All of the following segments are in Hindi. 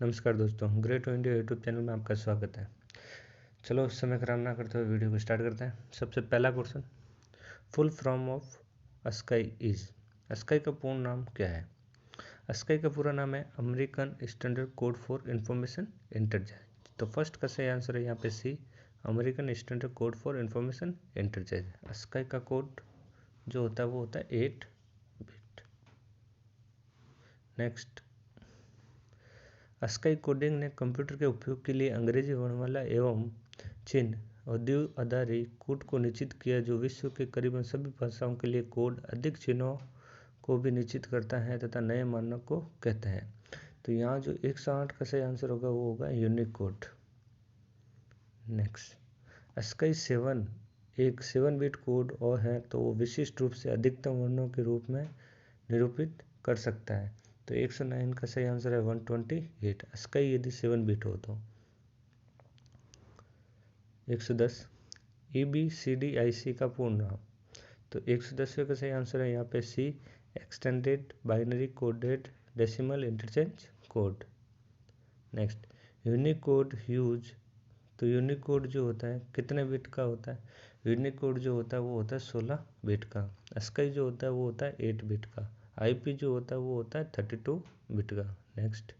नमस्कार दोस्तों, great to India YouTube channel में आपका स्वागत है। चलो समय खराब ना करते हुए वीडियो को स्टार्ट करते हैं। सबसे पहला question, full form of ASCII is. ASCII का पूर्ण नाम क्या है? अस्काई का पूरा नाम है American standard code for information interchange. तो फर्स्ट का सही आंसर है यहाँ पे C, American standard code for information interchange. ASCII का कोड जो होता है वो होता है 8 बिट। नेक्स्ट, अस्काई कोडिंग ने कंप्यूटर के उपयोग के लिए अंग्रेजी वर्णमाला एवं चिन्ह और द्विआधारी कोड को निश्चित किया, जो विश्व के करीबन सभी भाषाओं के लिए कोड अधिक चिन्हों को भी निश्चित करता है तथा नए मानक को कहते हैं। तो यहाँ जो 108 का सही आंसर होगा वो होगा यूनिक कोड। नेक्स्ट, अस्काई 7 एक 7 बिट कोड और है, तो वो विशिष्ट रूप से अधिकतम वर्णों के रूप में निरूपित कर सकता है। तो 109 का सही आंसर है 128 अस्काई यदि 7 बिट हो तो। 110 EBCDIC का पूर्ण नाम। तो 110 का सही आंसर है यहाँ पे C, extended binary coded decimal interchange code. Next, unicode use. तो यूनिक कोड जो होता है कितने बिट का होता है? यूनिक कोड जो होता है वो होता है 16 बिट का। अस्काई जो होता है वो होता है 8 बिट का। IP जो होता है वो होता है 32 बिट का। Next,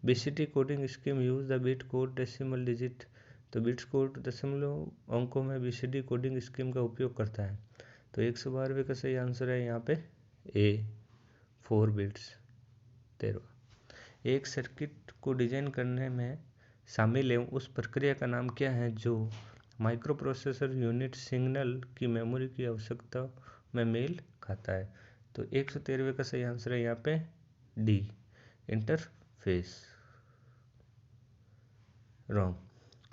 BCD coding scheme use the bit code decimal digit. तो बिट्स कोड दशमलव अंकों में BCD कोडिंग स्कीम का उपयोग करता है। तो 112 का सही आंसर है यहाँ पे ए, 4 बिट्स 13। एक सर्किट को डिजाइन करने में शामिल एवं उस प्रक्रिया का नाम क्या है जो माइक्रो प्रोसेसर यूनिट सिग्नल की मेमोरी की आवश्यकता में मेल खाता है? तो 113 का सही आंसर है यहाँ पे D, interface. ROM,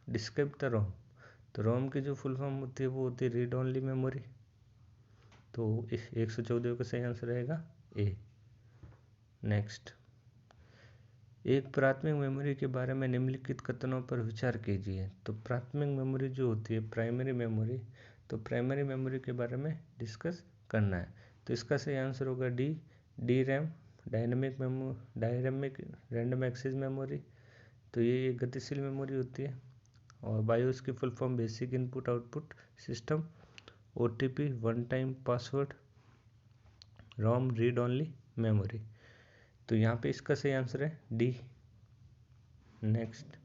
describe the ROM. तो रोम की जो फुल फॉर्म होती है वो होती है रीड ओनली मेमोरी। तो 114 का सही आंसर रहेगा ए। नेक्स्ट, एक प्राथमिक मेमोरी के बारे में निम्नलिखित कथनों पर विचार कीजिए। तो प्राथमिक मेमोरी जो होती है प्राइमरी मेमोरी, तो प्राइमरी मेमोरी के बारे में डिस्कस करना है। तो इसका सही आंसर होगा D RAM, dynamic random access memory. तो ये एक गतिशील मेमोरी होती है। और बायोस की full form basic input output system, OTP one time password, ROM read only memory. तो यहाँ पे इसका सही आंसर है डी। नेक्स्ट,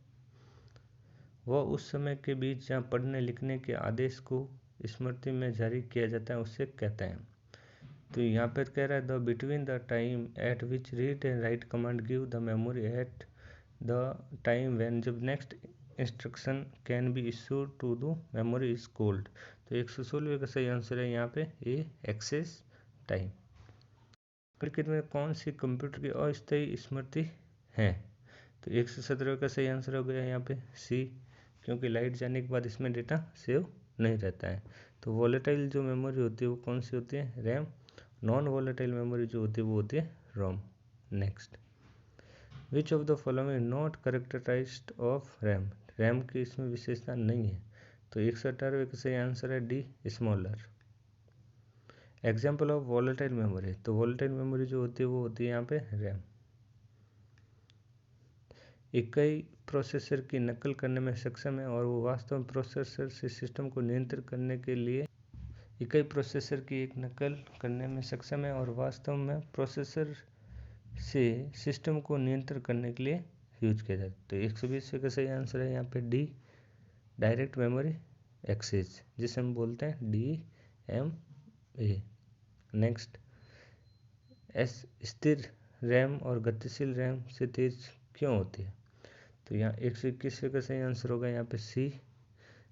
वह उस समय के बीच जहाँ पढ़ने लिखने के आदेश को स्मृति में जारी किया जाता है उसे कहते हैं। तो यहाँ पर कह रहा है the between the time at which read and write command give the memory at the time when जब next instruction can be issued to the memory is called. तो 116 का सही आंसर है यहाँ पे ए, एक्सेस टाइम। प्रकृति में कौन सी कंप्यूटर की अस्थायी स्मृति है? तो 117 का सही आंसर हो गया यहाँ पे सी, क्योंकि लाइट जाने के बाद इसमें डेटा सेव नहीं रहता है। तो वॉलेटाइल जो मेमोरी होती है वो कौन सी होती है? रैम। नॉन वॉलेटाइल मेमोरी जो होती है वो होती है ROM. Next, which of the following not characterized of RAM. RAM की इसमें विशेषता नहीं है। तो 118 का सही आंसर है D, smaller. Example of volatile memory. तो वॉलेटाइल मेमोरी जो होती है वो होती है यहाँ पे रैम। इकाई प्रोसेसर की नकल करने में सक्षम है और वो वास्तव में प्रोसेसर से सिस्टम को नियंत्रित करने के लिए इकाई प्रोसेसर की एक नकल करने में सक्षम है और वास्तव में प्रोसेसर से सिस्टम को नियंत्रित करने के लिए यूज किया जाता है। तो 120 का सही आंसर है यहाँ पे डी, डायरेक्ट मेमोरी एक्सेस, जिसे हम बोलते हैं DMA। नेक्स्ट, स्थिर रैम और गतिशील रैम से तेज क्यों होती है? तो यहाँ 121 का सही आंसर होगा यहाँ पे सी,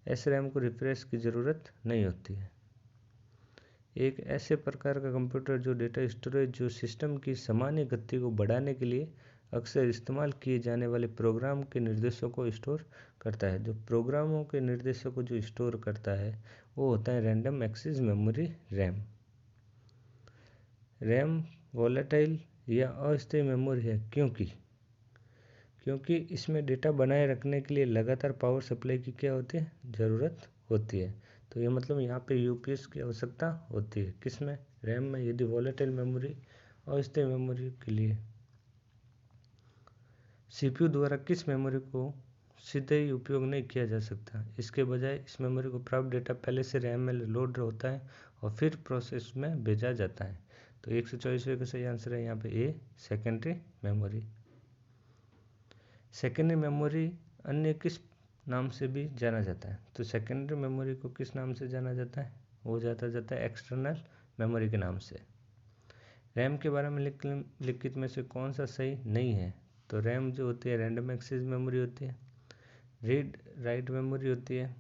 SRAM को रिफ्रेश की ज़रूरत नहीं होती है। एक ऐसे प्रकार का कंप्यूटर जो डेटा स्टोरेज जो सिस्टम की सामान्य गति को बढ़ाने के लिए अक्सर इस्तेमाल किए जाने वाले प्रोग्राम के निर्देशों को स्टोर करता है। जो प्रोग्रामों के निर्देशों को जो स्टोर करता है वो होता है random access memory, RAM. RAM volatile या अस्थायी मेमोरी है क्योंकि इसमें डेटा बनाए रखने के लिए लगातार पावर सप्लाई की क्या होती है? ज़रूरत होती है। तो ये मतलब यहाँ पे UPS की आवश्यकता होती है किसमें? रैम में। यदि वॉलेटाइल मेमोरी अस्थायी मेमोरी के लिए CPU द्वारा किस मेमोरी को सीधे ही उपयोग नहीं किया जा सकता, इसके बजाय इस मेमोरी को प्राप्त डेटा पहले से रैम में लोड होता है और फिर प्रोसेस में भेजा जाता है। तो 124वें का सही आंसर है यहाँ पे ए, सेकेंडरी मेमोरी। सेकेंडरी मेमोरी अन्य किस नाम से भी जाना जाता है? तो सेकेंडरी मेमोरी को किस नाम से जाना जाता है? वो जाता है एक्सटर्नल मेमोरी के नाम से। रैम के बारे में लिखित में से कौन सा सही नहीं है? तो रैम जो होती है रैंडम एक्सेस मेमोरी होती है, रीड राइट मेमोरी होती है,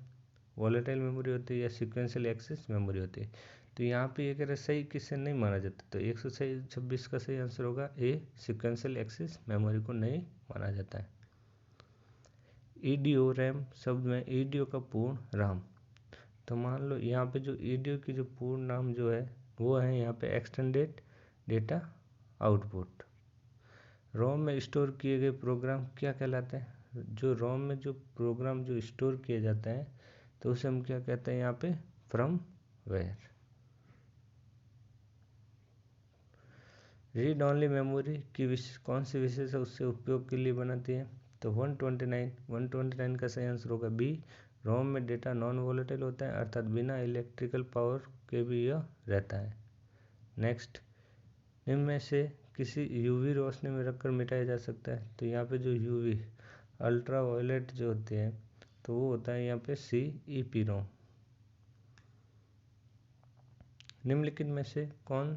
वॉलेटाइल मेमोरी होती है या सीक्वेंशियल एक्सेस मेमोरी होती है। तो यहाँ पे ये कह रहे सही किससे नहीं माना जाता, तो 126 का सही आंसर होगा ए, सीक्वेंशियल एक्सेस मेमोरी को नहीं माना जाता है। ईडीओ रैम शब्द में ईडीओ का पूर्ण नाम, तो मान लो यहाँ पे जो ईडीओ की जो पूर्ण नाम जो है वो है यहाँ पे एक्सटेंडेड डेटा आउटपुट। रोम में स्टोर किए गए प्रोग्राम क्या कहलाते हैं? जो रोम में जो प्रोग्राम जो स्टोर किए जाते हैं तो उसे हम क्या कहते हैं यहाँ पे? फर्मवेयर। रीड ओनली मेमोरी की कौन सी विशेषता उससे उपयोग के लिए बनाती है? तो 129 का सही आंसर होगा बी, रोम में डेटा नॉन वोलेटाइल होता है, अर्थात बिना इलेक्ट्रिकल पावर के भी यह रहता है। नेक्स्ट, निम्न में से किसी यूवी रोशनी में रखकर मिटाया जा सकता है? तो यहाँ पे जो यूवी अल्ट्रा वायलेट जो होते हैं तो वो होता है यहाँ पे सी, EEPROM। निम्नलिखित में से कौन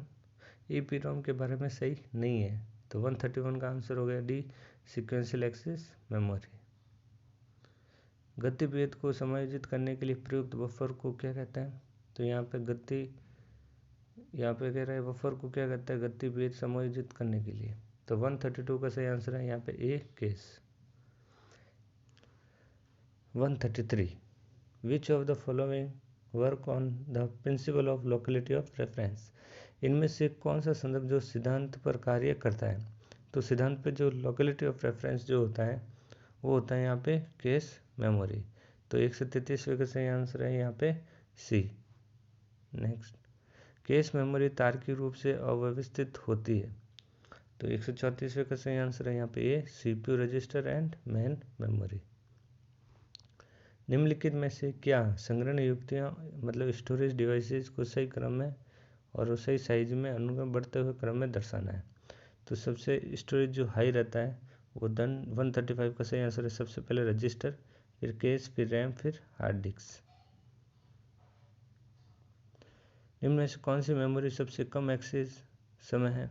EEPROM के बारे में सही नहीं है? तो 131 का आंसर हो गया डी, सीक्वेंशियल एक्सेस मेमोरी। गतिभेद को समायोजित करने के लिए प्रयुक्त बफर को क्या कहते हैं? तो यहाँ पे कह रहा है बफर को क्या कहता है गतिभेद समायोजित करने के लिए? तो 132 का सही आंसर है यहाँ पे A, cache. 133, which of the following work on the principle of locality of reference? इनमें से कौन सा संदर्भ जो सिद्धांत पर कार्य करता है? तो सिद्धांत पे जो लोकेलिटी ऑफ रेफरेंस जो होता है वो होता है यहाँ पे केस मेमोरी। तो 133वें का सही आंसर है यहाँ पे सी। नेक्स्ट, केस मेमोरी तार्किक रूप से अव्यवस्थित होती है। तो 134वें का सही आंसर है यहाँ पे ए, CPU register and main memory. निम्नलिखित में से क्या संग्रहण युक्तियाँ मतलब स्टोरेज डिवाइसेस को सही क्रम में और सही साइज में अनुक्रम बढ़ते हुए क्रम में दर्शाना है? तो सबसे स्टोरेज जो हाई रहता है वो 135 का सही आंसर है। सबसे पहले रजिस्टर, फिर केस, फिर रैम, फिर हार्ड डिस्क। निम्न में से कौन सी मेमोरी सबसे कम एक्सेस समय है?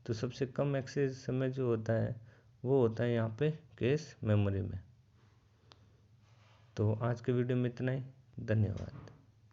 तो सबसे कम एक्सेस समय जो होता है वो होता है यहाँ पे केस मेमोरी में। तो आज के वीडियो में इतना ही, धन्यवाद।